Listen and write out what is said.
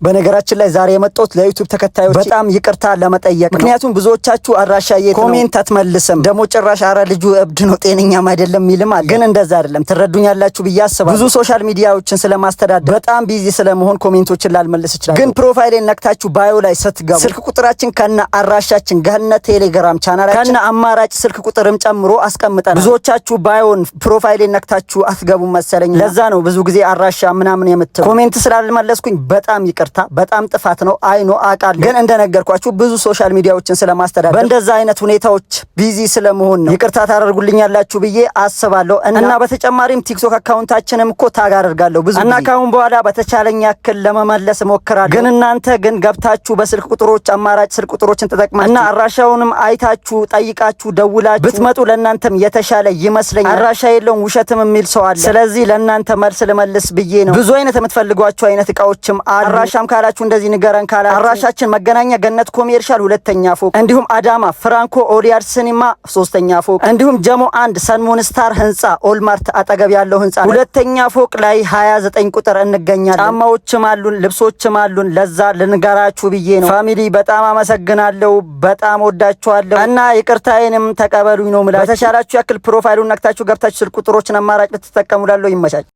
በነገራችን ላይ ዛሬ የመጣሁት ለዩቲዩብ ተከታዮች በጣም ይቅርታ ለመጠየቅ ነው። ምክንያቱም ብዙዎቻችሁ አራሻዬ ኮሜንት አትመልስም ደሞ ጭራሽ አራ ልጁ እብድ ነው ጤነኛም አይደለም ሚልም አለ። ግን እንደዛ አይደለም ትረዱኛላችሁ ብዬ አስባለሁ። ብዙ ሶሻል ሚዲያዎችን ስለማስተዳደር በጣም ቢዚ ስለመሆን ኮሜንቶችን ላልመልስ ይችላል። ግን ፕሮፋይሌን ነክታችሁ ባዮ ላይ ስትገቡ ስልክ ቁጥራችን ከነ አራሻችን ከነ ቴሌግራም ቻናላችን ከነ አማራጭ ስልክ ቁጥርም ጨምሮ አስቀምጠናል። ብዙዎቻችሁ ባዮን ፕሮፋይሌን ነክታችሁ አትገቡም መሰለኝ። ለዛ ነው ብዙ ጊዜ አራሻ ምናምን የምትሉ ኮሜንት ስላልመለስኩኝ በጣም ይቅርታ። በጣም ጥፋት ነው አይኖ አቃል። ግን እንደነገርኳችሁ ብዙ ሶሻል ሚዲያዎችን ስለማስተዳደር በእንደዛ አይነት ሁኔታዎች ቢዚ ስለመሆን ነው ይቅርታ ታደርጉልኛላችሁ ብዬ አስባለሁ። እና በተጨማሪም ቲክቶክ አካውንታችንም እኮ ታግ አደርጋለሁ ብዙ እና ካሁን በኋላ በተቻለኝ ያክል ለመመለስ ሞክራለሁ። ግን እናንተ ግን ገብታችሁ በስልክ ቁጥሮች አማራጭ ስልክ ቁጥሮችን ተጠቅማችሁ እና አራሻውንም አይታችሁ ጠይቃችሁ ደውላችሁ ብትመጡ ለእናንተም የተሻለ ይመስለኛል። አራሻ የለውም ውሸትም የሚል ሰው አለ። ስለዚህ ለእናንተ መልስ ልመልስ ብዬ ነው። ብዙ አይነት የምትፈልጓቸው አይነት እቃዎችም አሉ። አራሻም ካላችሁ እንደዚህ ንገረን ካላችሁ አራሻችን መገናኛ ገነት ኮሜርሻል 2ኛ ፎቅ፣ እንዲሁም አዳማ ፍራንኮ ኦሊያር ሲኒማ 3ኛ ፎቅ፣ እንዲሁም ጀሞ 1 ሰንሙን ስታር ህንጻ ኦልማርት አጠገብ ያለው ህንጻ 2ኛ ፎቅ ላይ 29 ቁጥር እንገኛለን። ጫማዎችም አሉን ልብሶችም አሉን። ለዛ ልንገራችሁ ብዬ ነው። ፋሚሊ በጣም አመሰግናለሁ። በጣም ወዳችኋለሁ እና ይቅርታዬንም ተቀበሉኝ ነው ማለት። በተሻላችሁ ያክል ፕሮፋይሉን ነክታችሁ ገብታችሁ ስልክ ቁጥሮችን አማራጭ ልትጠቀሙ ላለው ይመቻች።